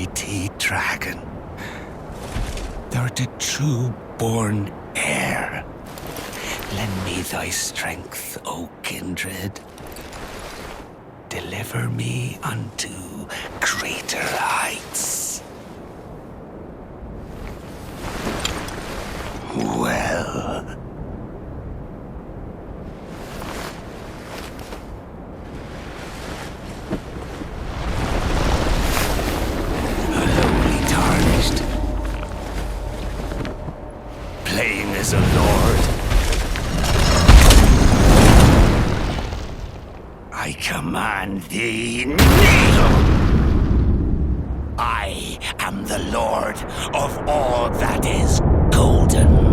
mighty dragon. Thou art a true-born heir. Lend me thy strength, O kindred. Deliver me unto greater heights. Well... Lowly tarnished. Playing as a lord. I command thee, kneel! I am the lord of all that is golden.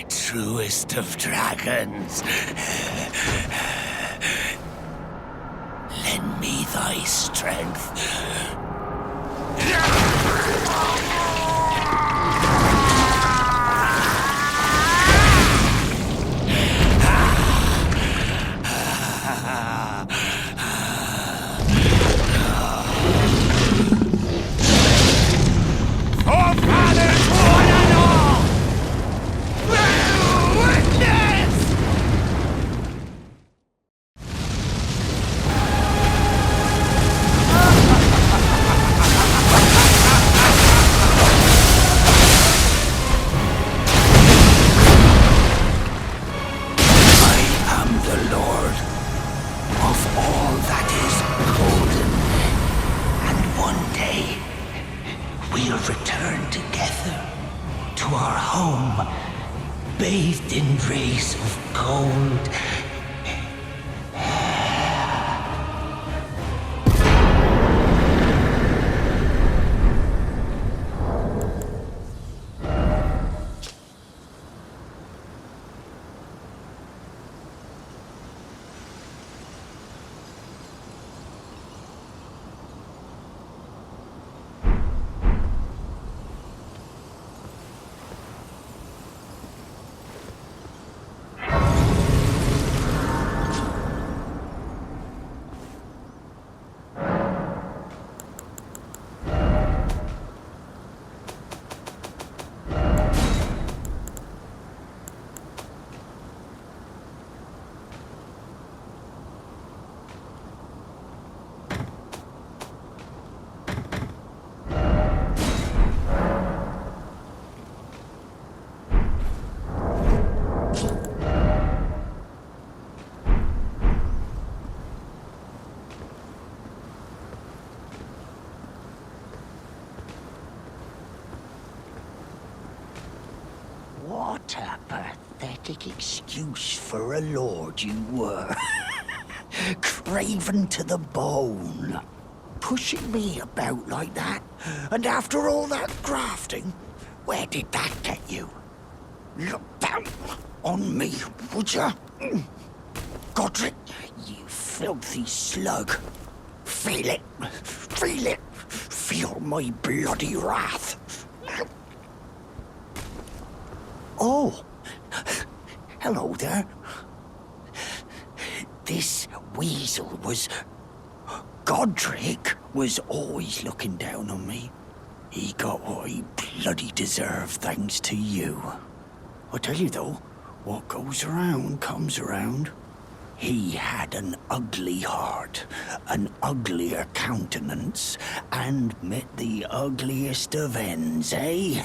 Truest of dragons. Lend me thy strength. Return together to our home, bathed in rays of gold. What a pathetic excuse for a lord you were. Craven to the bone. Pushing me about like that. And after all that grafting, where did that get you? Look down on me, would ya? Godric, you filthy slug. Feel it. Feel it. Feel my bloody wrath. Oh, hello there. This weasel was Godric was always looking down on me. He got what he bloody deserved thanks to you. I tell you though, what goes around comes around. He had an ugly heart, an uglier countenance, and met the ugliest of ends, eh?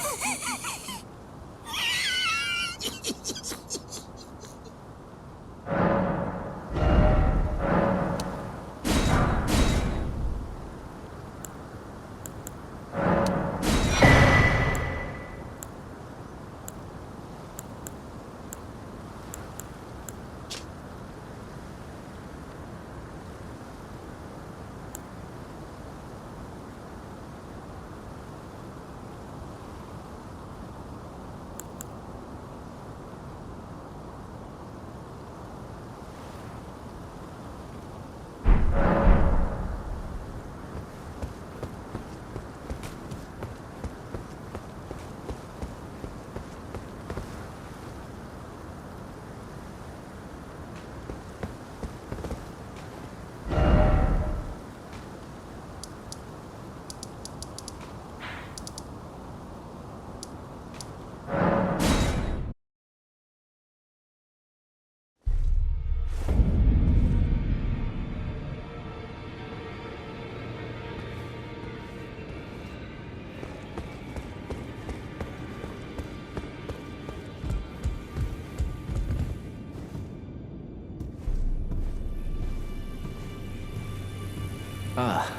Ah,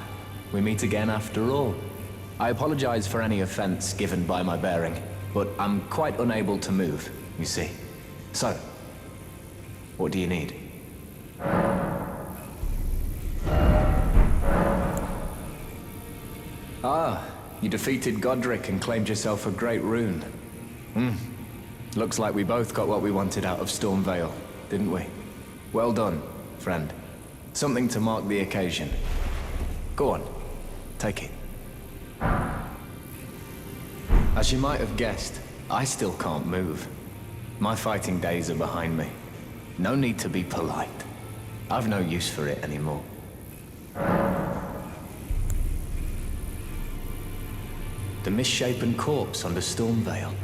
we meet again after all. I apologize for any offense given by my bearing, but I'm quite unable to move, you see. So, what do you need? Ah, you defeated Godric and claimed yourself a great rune. Looks like we both got what we wanted out of Stormvale, didn't we? Well done, friend. Something to mark the occasion. Go on, take it. As you might have guessed, I still can't move. My fighting days are behind me. No need to be polite. I've no use for it anymore. The misshapen corpse under Stormvale.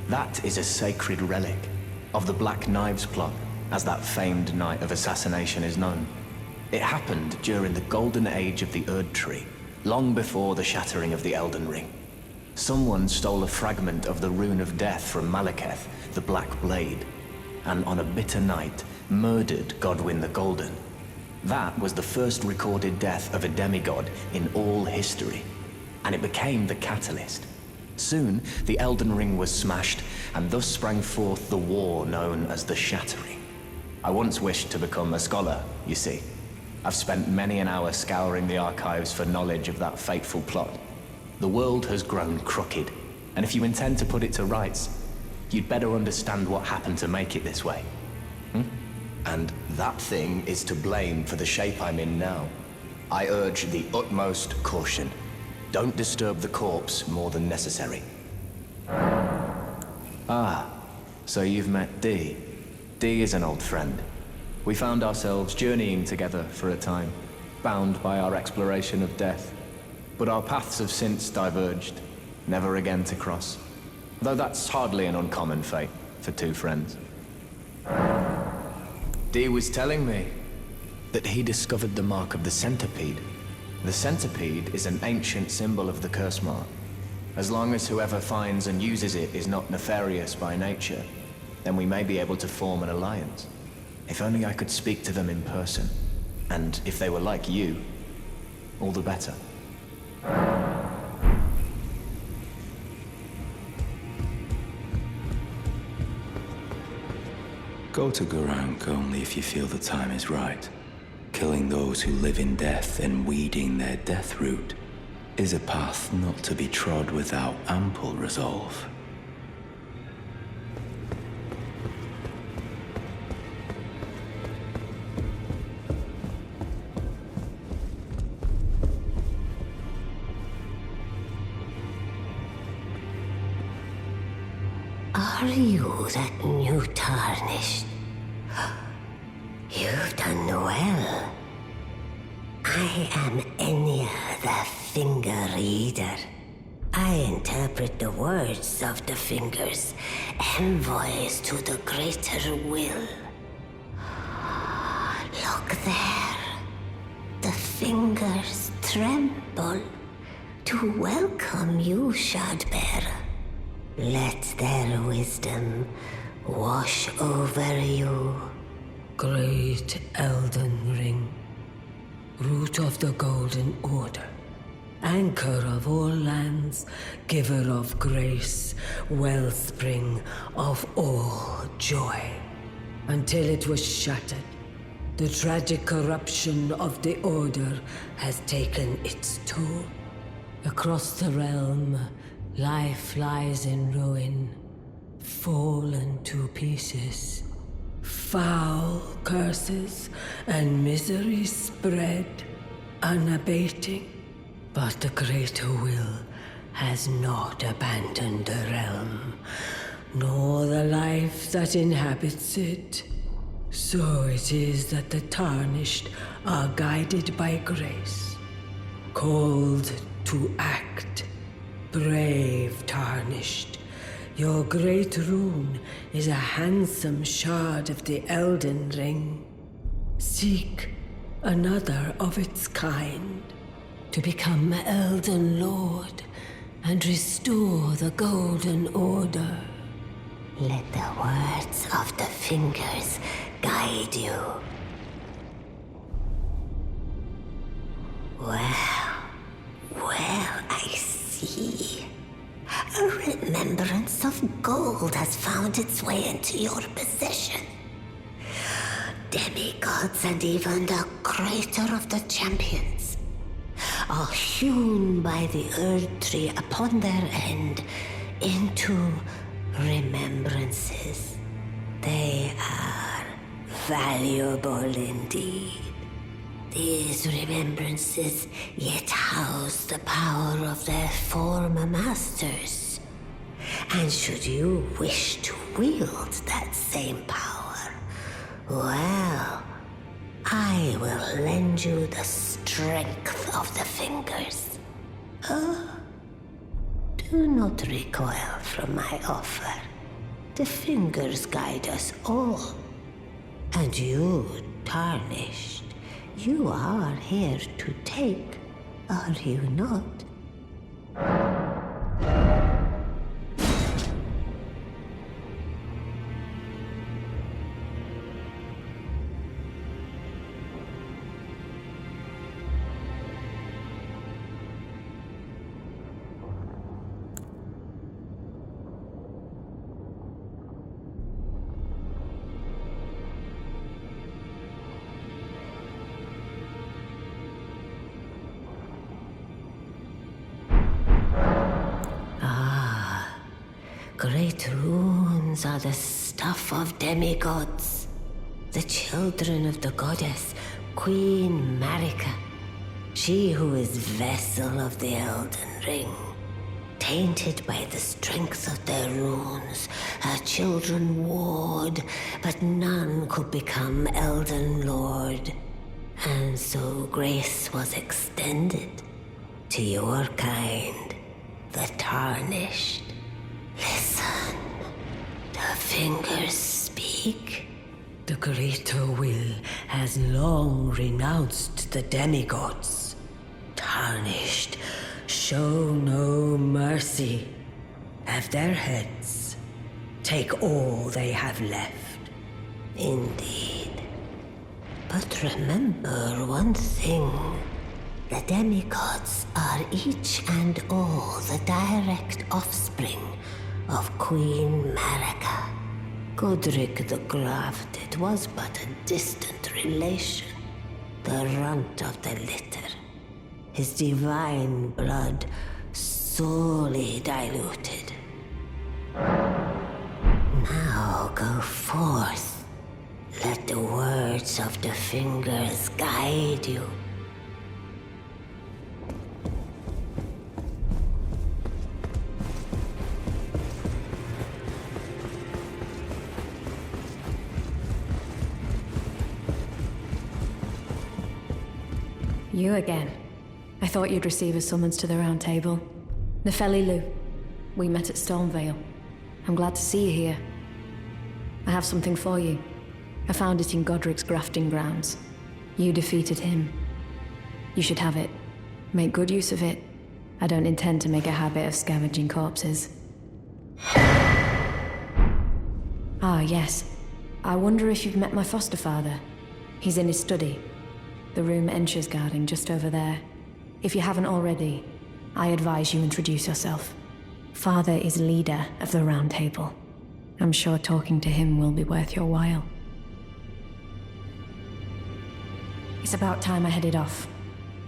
That is a sacred relic of the Black Knives plot, as that famed night of assassination is known. It happened during the golden age of the Erd Tree, long before the shattering of the Elden Ring. Someone stole a fragment of the Rune of Death from Malekith, the Black Blade, and on a bitter night, murdered Godwyn the Golden. That was the first recorded death of a demigod in all history, and it became the catalyst. Soon, the Elden Ring was smashed, and thus sprang forth the war known as the Shattering. I once wished to become a scholar, you see. I've spent many an hour scouring the archives for knowledge of that fateful plot. The world has grown crooked, and if you intend to put it to rights, you'd better understand what happened to make it this way. And that thing is to blame for the shape I'm in now. I urge the utmost caution. Don't disturb the corpse more than necessary. Ah, so you've met Dee. Dee is an old friend. We found ourselves journeying together for a time, bound by our exploration of death. But our paths have since diverged, never again to cross. Though that's hardly an uncommon fate for two friends. Dee was telling me that he discovered the mark of the centipede. The centipede is an ancient symbol of the curse mark. As long as whoever finds and uses it is not nefarious by nature, then we may be able to form an alliance. If only I could speak to them in person. And if they were like you, all the better. Go to Gurranq only if you feel the time is right. Killing those who live in death and weeding their death root is a path not to be trod without ample resolve. Are you that new tarnished? You've done well. I am Enya, the Finger Reader. I interpret the words of the fingers, envoys to the greater will. Look there. The fingers tremble to welcome you, Shardbearer. Let their wisdom wash over you. Great Elden Ring, root of the Golden Order, anchor of all lands, giver of grace, wellspring of all joy. Until it was shattered, the tragic corruption of the Order has taken its toll. Across the realm, life lies in ruin, fallen to pieces. Foul curses and misery spread, unabating. But the greater will has not abandoned the realm, nor the life that inhabits it. So it is that the tarnished are guided by grace, called to act. Brave tarnished, your great rune is a handsome shard of the Elden Ring. Seek another of its kind to become Elden Lord and restore the Golden Order. Let the words of the fingers guide you. Well, I see. A remembrance of gold has found its way into your possession. Demigods and even the creator of the champions are hewn by the Earth Tree upon their end into remembrances. They are valuable indeed. These remembrances yet house the power of their former masters. And should you wish to wield that same power, well, I will lend you the strength of the fingers. Do not recoil from my offer. The fingers guide us all. And you, tarnished, you are here to take, are you not? Great runes are the stuff of demigods, the children of the goddess, Queen Marika, she who is vessel of the Elden Ring. Tainted by the strength of their runes, her children warred, but none could become Elden Lord. And so grace was extended to your kind, the tarnished. Listen, the fingers speak. The greater will has long renounced the demigods. Tarnished, show no mercy. Have their heads. Take all they have left. Indeed. But remember one thing. The demigods are each and all the direct offspring of Queen Marika. Godric the Grafted was but a distant relation, the runt of the litter. His divine blood sorely diluted. Now go forth. Let the words of the fingers guide you. You again. I thought you'd receive a summons to the Round Table. Nefeli Lu. We met at Stormvale. I'm glad to see you here. I have something for you. I found it in Godric's grafting grounds. You defeated him. You should have it. Make good use of it. I don't intend to make a habit of scavenging corpses. Ah, yes. I wonder if you've met my foster father. He's in his study. The room Ensha's guarding just over there. If you haven't already, I advise you introduce yourself. Father is leader of the Round Table. I'm sure talking to him will be worth your while. It's about time I headed off.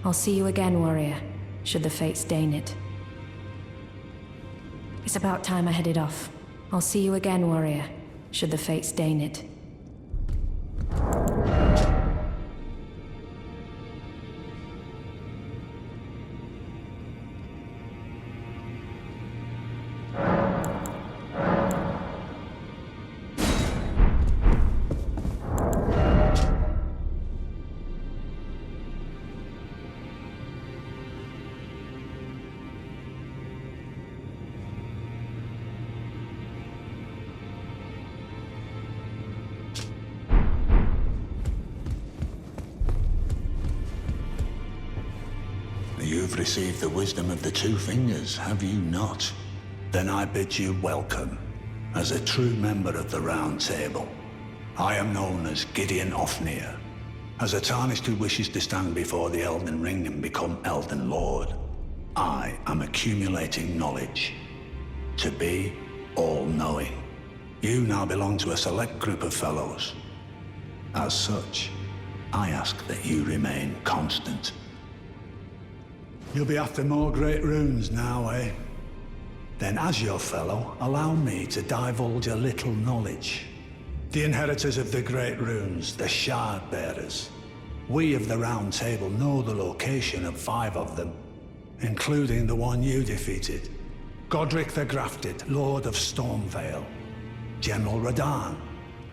I'll see you again, warrior, should the fates deign it. It's about time I headed off. I'll see you again, warrior, should the fates deign it. You've received the wisdom of the Two Fingers, have you not? Then I bid you welcome, as a true member of the Round Table. I am known as Gideon Ofnir, as a Tarnished who wishes to stand before the Elden Ring and become Elden Lord. I am accumulating knowledge, to be all-knowing. You now belong to a select group of fellows. As such, I ask that you remain constant. You'll be after more great runes now, eh? Then as your fellow, allow me to divulge a little knowledge. The inheritors of the great runes, the Shard Bearers. We of the Round Table know the location of 5 of them, including the one you defeated. Godric the Grafted, Lord of Stormvale. General Radahn,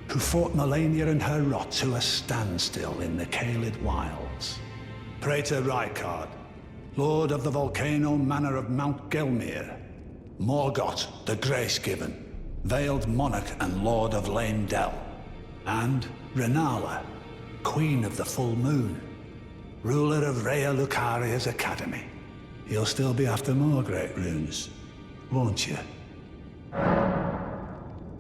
who fought Melania and her rot to a standstill in the Caelid Wilds. Praetor Rykard, Lord of the Volcano Manor of Mount Gelmir. Morgott, the Grace-Given, Veiled Monarch and Lord of Lane Dell. And Renala, Queen of the Full Moon, ruler of Rhea Lucaria's Academy. You'll still be after more great runes, won't you?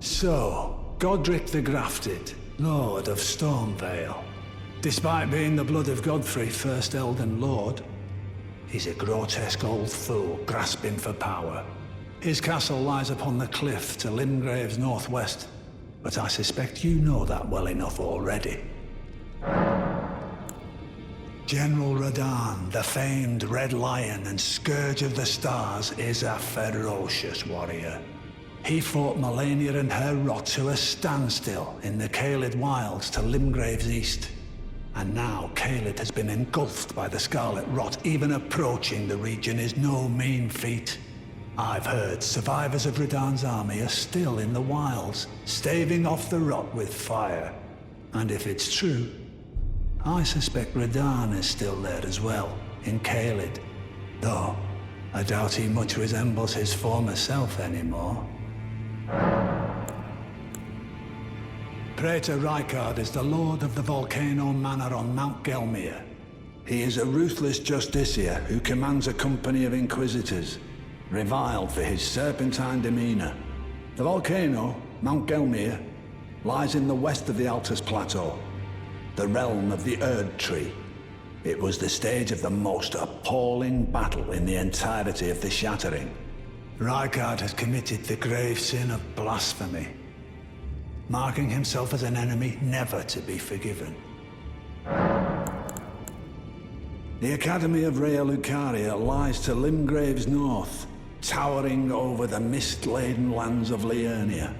So, Godric the Grafted, Lord of Stormvale. Despite being the blood of Godfrey, first Elden Lord, he's a grotesque old fool grasping for power. His castle lies upon the cliff to Limgrave's northwest, but I suspect you know that well enough already. General Radahn, the famed Red Lion and Scourge of the Stars, is a ferocious warrior. He fought Melania and her rot to a standstill in the Caelid Wilds to Limgrave's east. And now Caelid has been engulfed by the Scarlet Rot. Even approaching the region is no mean feat. I've heard survivors of Radahn's army are still in the wilds, staving off the rot with fire. And if it's true, I suspect Radahn is still there as well, in Caelid. Though, I doubt he much resembles his former self anymore. Praetor Rykard is the Lord of the Volcano Manor on Mount Gelmir. He is a ruthless justiciar who commands a company of inquisitors, reviled for his serpentine demeanor. The volcano, Mount Gelmir, lies in the west of the Altus Plateau, the realm of the Erd Tree. It was the stage of the most appalling battle in the entirety of the Shattering. Rykard has committed the grave sin of blasphemy, marking himself as an enemy never to be forgiven. The Academy of Rhea Lucaria lies to Limgrave's north, towering over the mist-laden lands of Liurnia.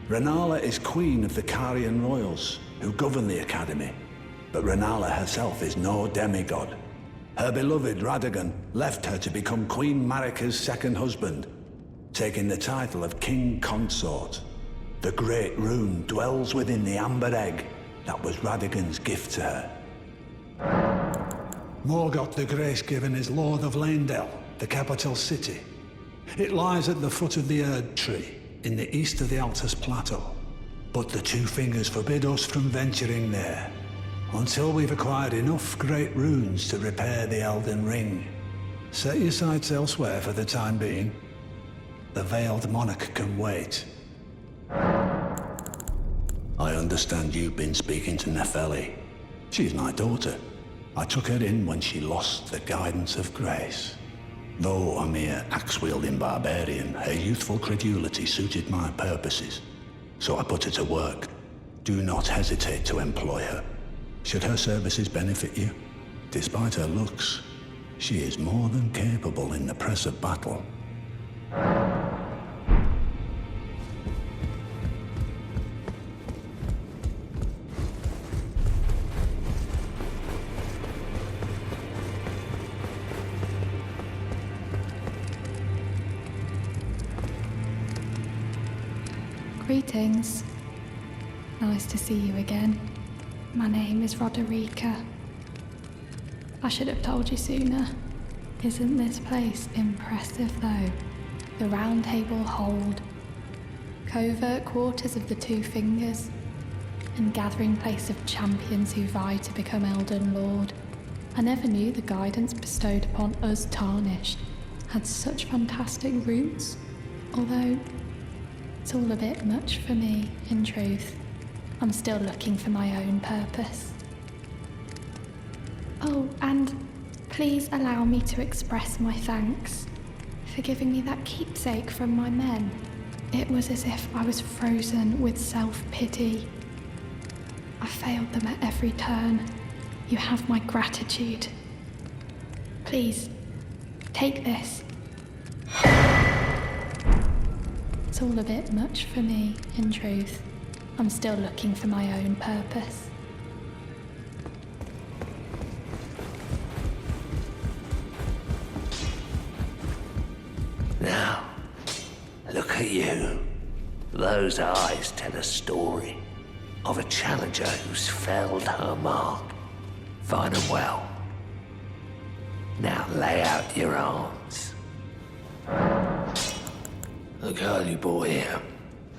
Renala is queen of the Carian royals, who govern the Academy, but Renala herself is no demigod. Her beloved Radagon left her to become Queen Marika's second husband, taking the title of King Consort. The Great Rune dwells within the Amber Egg that was Radagon's gift to her. Morgoth the Grace-Given is Lord of Leyndell, the capital city. It lies at the foot of the Erd Tree, in the east of the Altus Plateau. But the Two Fingers forbid us from venturing there, until we've acquired enough great runes to repair the Elden Ring. Set your sights elsewhere for the time being. The Veiled Monarch can wait. I understand you've been speaking to Nefeli. She's my daughter. I took her in when she lost the guidance of grace. Though a mere axe-wielding barbarian, her youthful credulity suited my purposes. So I put her to work. Do not hesitate to employ her. Should her services benefit you, despite her looks, she is more than capable in the press of battle. Greetings. Nice to see you again. My name is Roderica. I should have told you sooner. Isn't this place impressive though? The Round Table hold, covert quarters of the Two Fingers, and gathering place of champions who vie to become Elden Lord. I never knew the guidance bestowed upon us Tarnished had such fantastic roots, although it's all a bit much for me, in truth. I'm still looking for my own purpose. Oh, and please allow me to express my thanks for giving me that keepsake from my men. It was as if I was frozen with self-pity. I failed them at every turn. You have my gratitude. Please, take this. It's all a bit much for me, in truth. I'm still looking for my own purpose. Now, look at you. Those eyes tell a story of a challenger who's failed her mark. Fine and well. Now lay out your arms. The girl you brought here,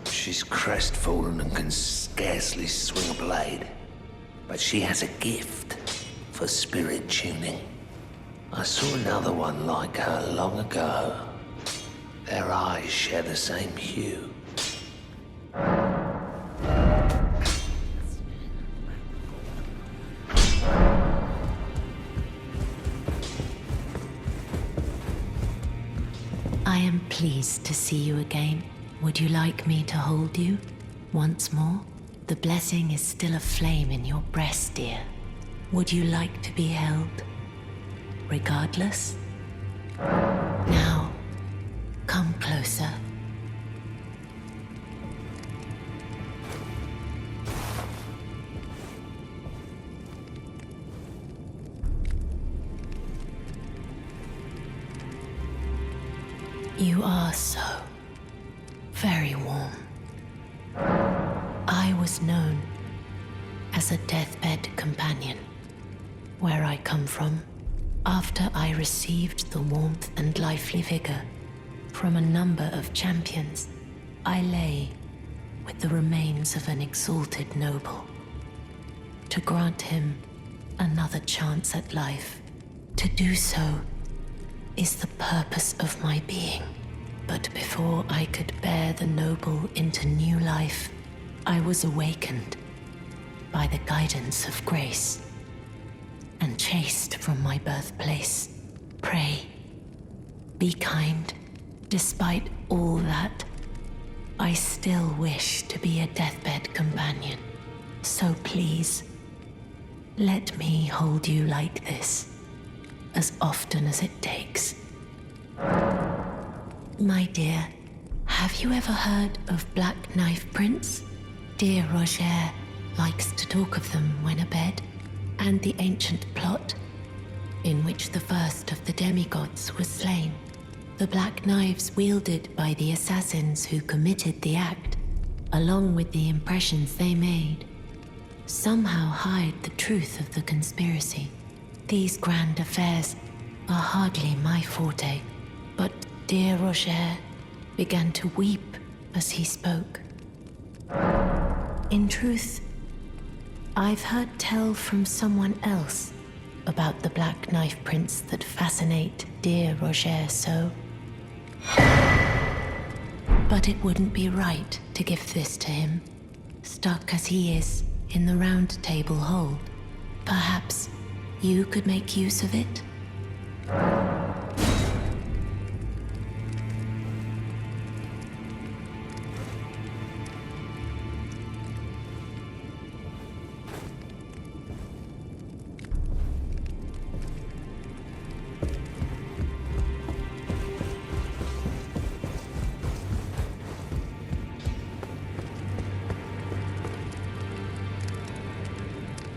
she's crestfallen and can scarcely swing a blade. But she has a gift for spirit tuning. I saw another one like her long ago. Their eyes share the same hue. I am pleased to see you again. Would you like me to hold you once more? The blessing is still aflame in your breast, dear. Would you like to be held? Regardless? Now, come closer. You are so very warm. I was known as a deathbed companion. Where I come from, after I received the warmth and lively vigor from a number of champions, I lay with the remains of an exalted noble. To grant him another chance at life, to do so is the purpose of my being. But before I could bear the noble into new life, I was awakened by the guidance of grace and chased from my birthplace. Pray, be kind. Despite all that, I still wish to be a deathbed companion. So please, let me hold you like this, as often as it takes. My dear, have you ever heard of Black Knife Prints? Dear Roger likes to talk of them when abed, and the ancient plot in which the first of the demigods was slain. The black knives wielded by the assassins who committed the act, along with the impressions they made, somehow hide the truth of the conspiracy. These grand affairs are hardly my forte, but dear Roger began to weep as he spoke. In truth, I've heard tell from someone else about the Black Knife prints that fascinate dear Roger so. But it wouldn't be right to give this to him, stuck as he is in the Round Table hold. Perhaps you could make use of it?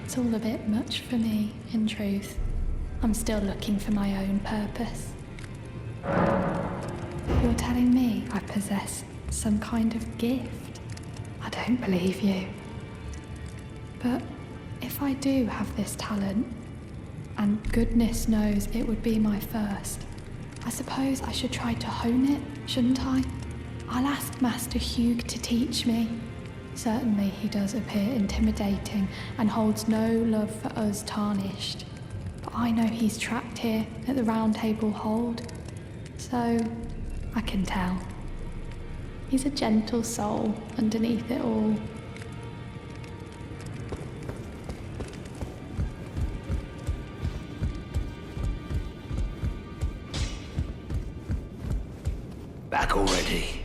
It's all a bit much for me, in truth. I'm still looking for my own purpose. You're telling me I possess some kind of gift? I don't believe you. But if I do have this talent, and goodness knows it would be my first, I suppose I should try to hone it, shouldn't I? I'll ask Master Hugh to teach me. Certainly he does appear intimidating and holds no love for us tarnished. But I know he's trapped here at the Round Table hold, so I can tell. He's a gentle soul underneath it all. Back already?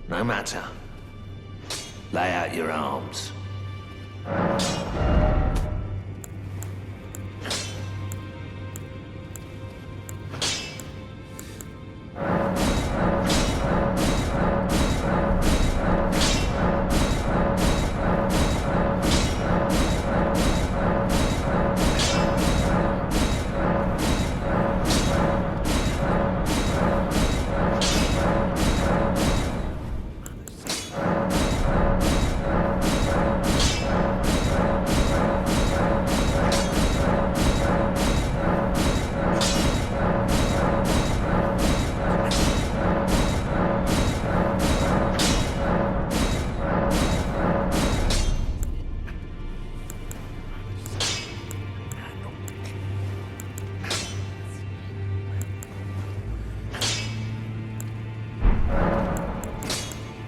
No matter. Lay out your arms.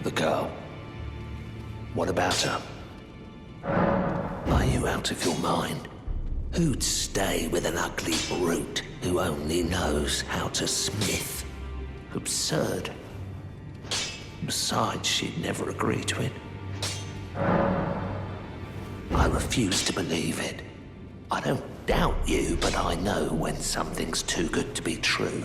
The girl. What about her? Are you out of your mind? Who'd stay with an ugly brute who only knows how to smith? Absurd. Besides, she'd never agree to it. I refuse to believe it. I don't doubt you, but I know when something's too good to be true.